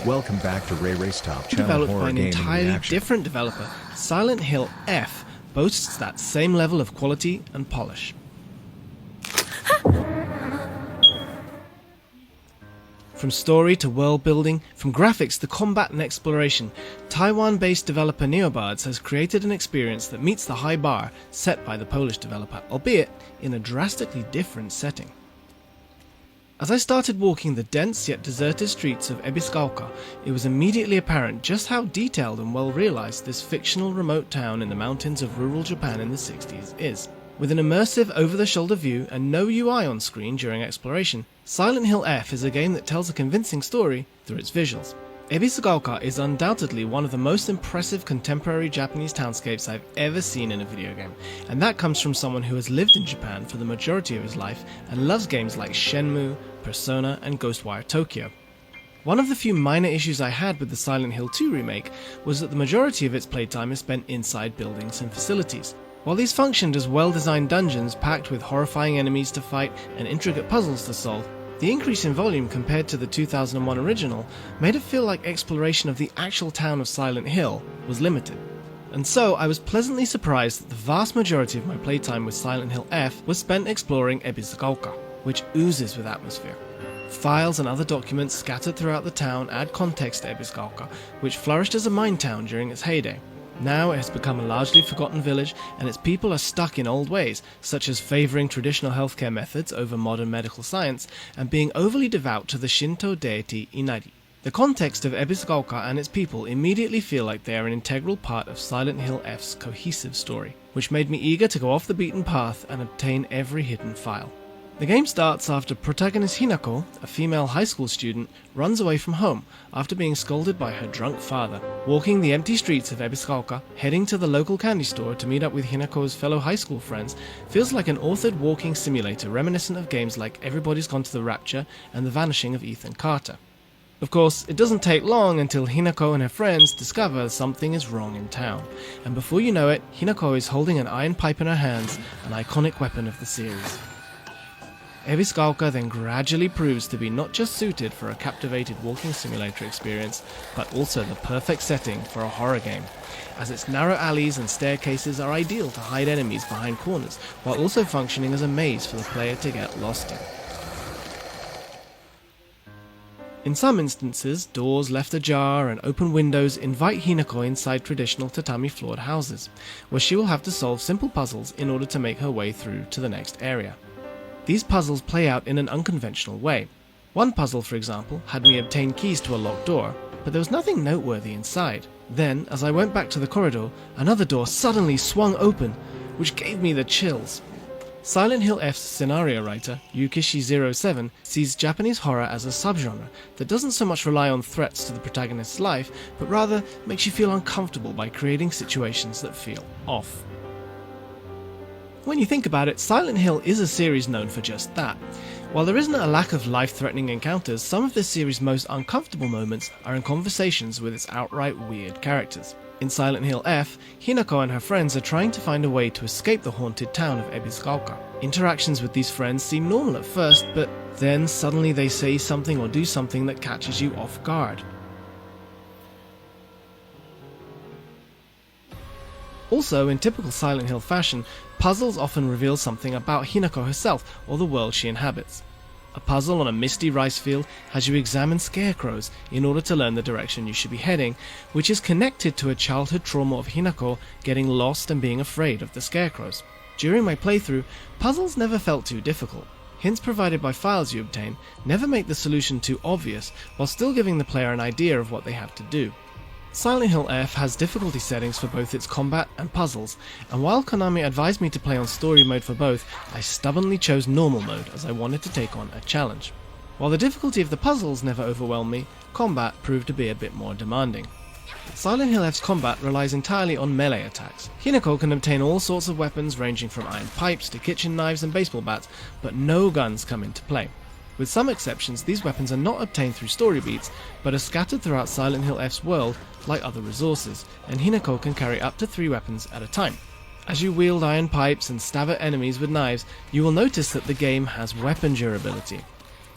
Welcome back to Rayraystop channel Developed horror by an gaming entirely reaction. different developer, Silent Hill F boasts that same level of quality and polish. From story to world building, from graphics to combat and exploration, Taiwan-based developer Neobards has created an experience that meets the high bar set by the Polish developer, albeit in a drastically different setting. As I started walking the dense yet deserted streets of Ebiscauca, it was immediately apparent just how detailed and well realized this fictional remote town in the mountains of rural Japan in the 60s is. With an immersive over-the-shoulder view and no UI on screen during exploration, Silent Hill F is a game that tells a convincing story through its visuals. Ebiscauca is undoubtedly one of the most impressive contemporary Japanese townscapes I've ever seen in a video game, and that comes from someone who has lived in Japan for the majority of his life and loves games like Shenmue, Persona, and Ghostwire Tokyo. One of the few minor issues I had with the Silent Hill 2 remake was that the majority of its playtime is spent inside buildings and facilities. While these functioned as well-designed dungeons packed with horrifying enemies to fight and intricate puzzles to solve, the increase in volume compared to the 2001 original made it feel like exploration of the actual town of Silent Hill was limited. And so I was pleasantly surprised that the vast majority of my playtime with Silent Hill F was spent exploring Ebiscauca, which oozes with atmosphere. Files and other documents scattered throughout the town add context to Ebiscauca, which flourished as a mine town during its heyday. Now it has become a largely forgotten village, and its people are stuck in old ways, such as favouring traditional healthcare methods over modern medical science, and being overly devout to the Shinto deity Inari. The context of Ebiscauca and its people immediately feel like they are an integral part of Silent Hill F's cohesive story, which made me eager to go off the beaten path and obtain every hidden file. The game starts after protagonist Hinako, a female high school student, runs away from home after being scolded by her drunk father. Walking the empty streets of Ebiscauca, heading to the local candy store to meet up with Hinako's fellow high school friends feels like an authored walking simulator reminiscent of games like Everybody's Gone to the Rapture and The Vanishing of Ethan Carter. Of course, it doesn't take long until Hinako and her friends discover something is wrong in town, and before you know it, Hinako is holding an iron pipe in her hands, an iconic weapon of the series. Ebiscauca then gradually proves to be not just suited for a captivated walking simulator experience, but also the perfect setting for a horror game, as its narrow alleys and staircases are ideal to hide enemies behind corners, while also functioning as a maze for the player to get lost in. In some instances, doors left ajar and open windows invite Hinako inside traditional tatami-floored houses, where she will have to solve simple puzzles in order to make her way through to the next area. These puzzles play out in an unconventional way. One puzzle, for example, had me obtain keys to a locked door, but there was nothing noteworthy inside. Then, as I went back to the corridor, another door suddenly swung open, which gave me the chills. Silent Hill F's scenario writer, Yukishi07, sees Japanese horror as a subgenre that doesn't so much rely on threats to the protagonist's life, but rather makes you feel uncomfortable by creating situations that feel off. When you think about it, Silent Hill is a series known for just that. While there isn't a lack of life-threatening encounters, some of this series' most uncomfortable moments are in conversations with its outright weird characters. In Silent Hill F, Hinako and her friends are trying to find a way to escape the haunted town of Ebiscauca. Interactions with these friends seem normal at first, but then suddenly they say something or do something that catches you off guard. Also, in typical Silent Hill fashion, puzzles often reveal something about Hinako herself or the world she inhabits. A puzzle on a misty rice field has you examine scarecrows in order to learn the direction you should be heading, which is connected to a childhood trauma of Hinako getting lost and being afraid of the scarecrows. During my playthrough, puzzles never felt too difficult. Hints provided by files you obtain never make the solution too obvious, while still giving the player an idea of what they have to do. Silent Hill F has difficulty settings for both its combat and puzzles, and while Konami advised me to play on story mode for both, I stubbornly chose normal mode as I wanted to take on a challenge. While the difficulty of the puzzles never overwhelmed me, combat proved to be a bit more demanding. Silent Hill F's combat relies entirely on melee attacks. Hinako can obtain all sorts of weapons ranging from iron pipes to kitchen knives and baseball bats, but no guns come into play. With some exceptions, these weapons are not obtained through story beats, but are scattered throughout Silent Hill F's world like other resources, and Hinako can carry up to 3 weapons at a time. As you wield iron pipes and stab at enemies with knives, you will notice that the game has weapon durability.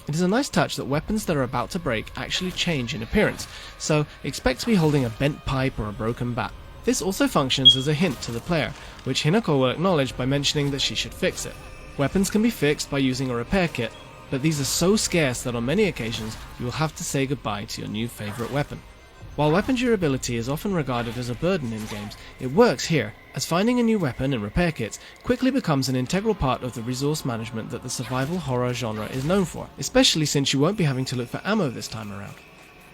It is a nice touch that weapons that are about to break actually change in appearance, so expect to be holding a bent pipe or a broken bat. This also functions as a hint to the player, which Hinako will acknowledge by mentioning that she should fix it. Weapons can be fixed by using a repair kit, but these are so scarce that on many occasions you will have to say goodbye to your new favourite weapon. While weapon durability is often regarded as a burden in games, it works here, as finding a new weapon and repair kits quickly becomes an integral part of the resource management that the survival horror genre is known for, especially since you won't be having to look for ammo this time around.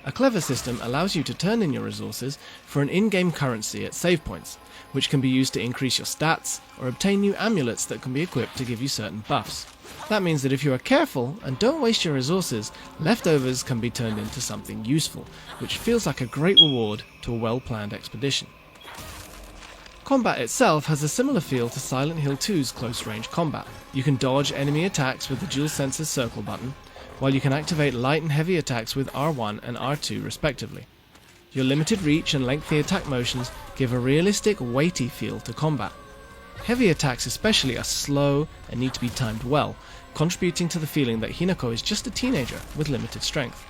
A clever system allows you to turn in your resources for an in-game currency at save points, which can be used to increase your stats or obtain new amulets that can be equipped to give you certain buffs. That means that if you are careful and don't waste your resources, leftovers can be turned into something useful, which feels like a great reward to a well-planned expedition. Combat itself has a similar feel to Silent Hill 2's close-range combat. You can dodge enemy attacks with the DualSense's circle button, while you can activate light and heavy attacks with R1 and R2 respectively. Your limited reach and lengthy attack motions give a realistic, weighty feel to combat. Heavy attacks especially are slow and need to be timed well, contributing to the feeling that Hinako is just a teenager with limited strength.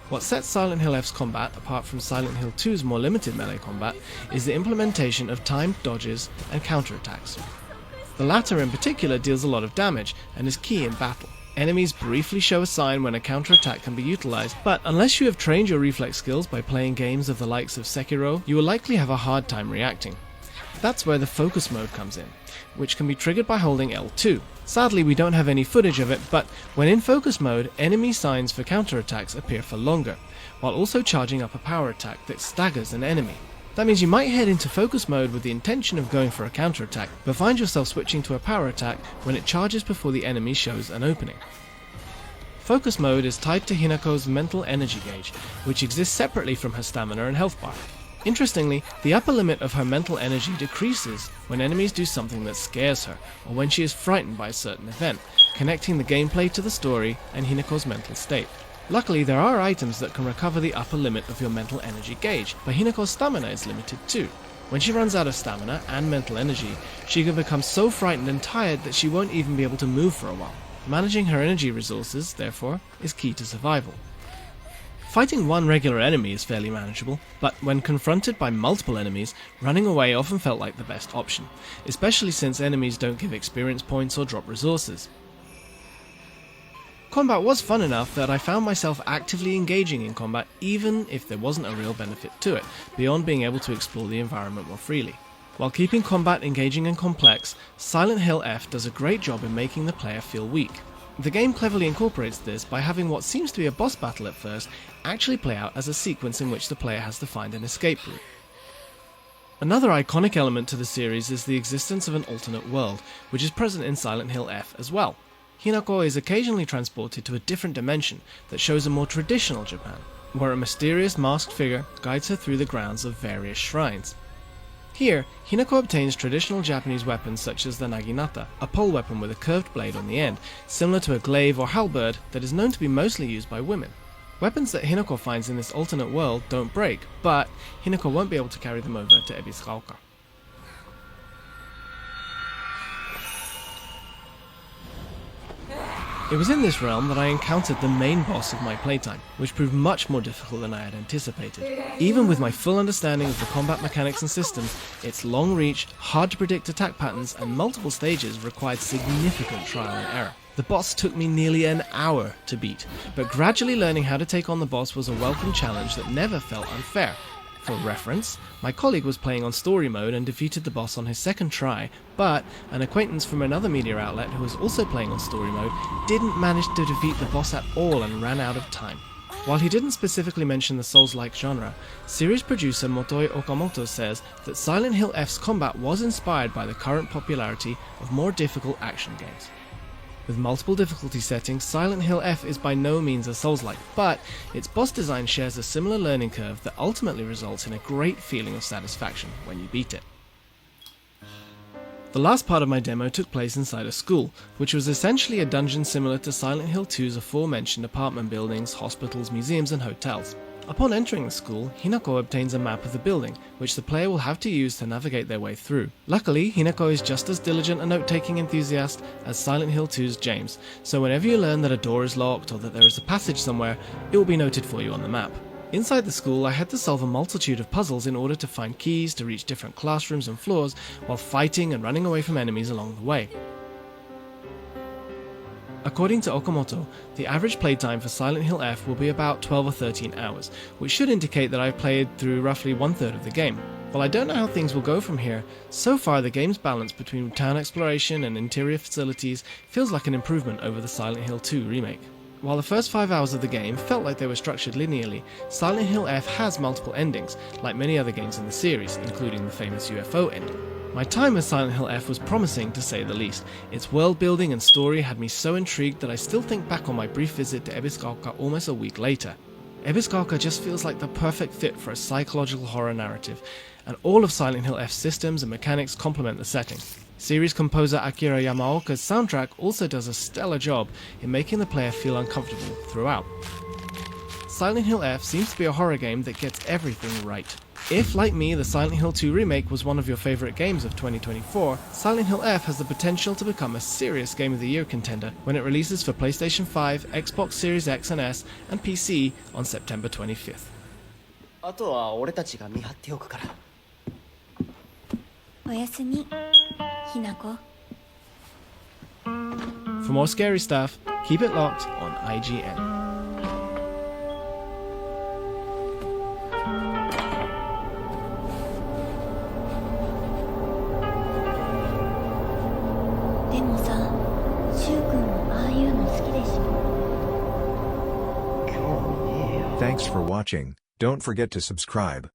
What sets Silent Hill F's combat apart from Silent Hill 2's more limited melee combat is the implementation of timed dodges and counterattacks. The latter in particular deals a lot of damage and is key in battle. Enemies briefly show a sign when a counterattack can be utilized, but unless you have trained your reflex skills by playing games of the likes of Sekiro, you will likely have a hard time reacting. That's where the focus mode comes in, which can be triggered by holding L2. Sadly, we don't have any footage of it, but when in focus mode, enemy signs for counterattacks appear for longer, while also charging up a power attack that staggers an enemy. That means you might head into focus mode with the intention of going for a counterattack, but find yourself switching to a power attack when it charges before the enemy shows an opening. Focus mode is tied to Hinako's mental energy gauge, which exists separately from her stamina and health bar. Interestingly, the upper limit of her mental energy decreases when enemies do something that scares her, or when she is frightened by a certain event, connecting the gameplay to the story and Hinako's mental state. Luckily, there are items that can recover the upper limit of your mental energy gauge, but Hinako's stamina is limited too. When she runs out of stamina and mental energy, she can become so frightened and tired that she won't even be able to move for a while. Managing her energy resources, therefore, is key to survival. Fighting one regular enemy is fairly manageable, but when confronted by multiple enemies, running away often felt like the best option, especially since enemies don't give experience points or drop resources. Combat was fun enough that I found myself actively engaging in combat even if there wasn't a real benefit to it, beyond being able to explore the environment more freely. While keeping combat engaging and complex, Silent Hill F does a great job in making the player feel weak. The game cleverly incorporates this by having what seems to be a boss battle at first actually play out as a sequence in which the player has to find an escape route. Another iconic element to the series is the existence of an alternate world, which is present in Silent Hill F as well. Hinako is occasionally transported to a different dimension that shows a more traditional Japan, where a mysterious masked figure guides her through the grounds of various shrines. Here, Hinako obtains traditional Japanese weapons such as the naginata, a pole weapon with a curved blade on the end, similar to a glaive or halberd that is known to be mostly used by women. Weapons that Hinako finds in this alternate world don't break, but Hinako won't be able to carry them over to Ebisugaoka. It was in this realm that I encountered the main boss of my playtime, which proved much more difficult than I had anticipated. Even with my full understanding of the combat mechanics and systems, its long reach, hard to predict attack patterns, and multiple stages required significant trial and error. The boss took me nearly an hour to beat, but gradually learning how to take on the boss was a welcome challenge that never felt unfair. For reference, my colleague was playing on story mode and defeated the boss on his second try, but an acquaintance from another media outlet who was also playing on story mode didn't manage to defeat the boss at all and ran out of time. While he didn't specifically mention the Souls-like genre, series producer Motoi Okamoto says that Silent Hill F's combat was inspired by the current popularity of more difficult action games. With multiple difficulty settings, Silent Hill F is by no means a Souls-like, but its boss design shares a similar learning curve that ultimately results in a great feeling of satisfaction when you beat it. The last part of my demo took place inside a school, which was essentially a dungeon similar to Silent Hill 2's aforementioned apartment buildings, hospitals, museums and hotels. Upon entering the school, Hinako obtains a map of the building, which the player will have to use to navigate their way through. Luckily, Hinako is just as diligent a note-taking enthusiast as Silent Hill 2's James, so whenever you learn that a door is locked or that there is a passage somewhere, it will be noted for you on the map. Inside the school, I had to solve a multitude of puzzles in order to find keys to reach different classrooms and floors while fighting and running away from enemies along the way. According to Okamoto, the average playtime for Silent Hill F will be about 12 or 13 hours, which should indicate that I've played through roughly 1/3 of the game. While I don't know how things will go from here, so far the game's balance between town exploration and interior facilities feels like an improvement over the Silent Hill 2 remake. While the first 5 hours of the game felt like they were structured linearly, Silent Hill F has multiple endings, like many other games in the series, including the famous UFO ending. My time with Silent Hill F was promising, to say the least. Its world building and story had me so intrigued that I still think back on my brief visit to Ebisugaoka almost a week later. Ebisugaoka just feels like the perfect fit for a psychological horror narrative, and all of Silent Hill F's systems and mechanics complement the setting. Series composer Akira Yamaoka's soundtrack also does a stellar job in making the player feel uncomfortable throughout. Silent Hill F seems to be a horror game that gets everything right. If, like me, the Silent Hill 2 remake was one of your favourite games of 2024, Silent Hill F has the potential to become a serious Game of the Year contender when it releases for PlayStation 5, Xbox Series X and S, and PC on September 25th. あとは俺たちが見張っておくから。おやすみ、ひなこ。For more scary stuff, keep it locked on IGN. でもさ、しゅうくんもああいうの好きでしょ。興味ねえよ。 Thanks for watching. Don't forget to subscribe.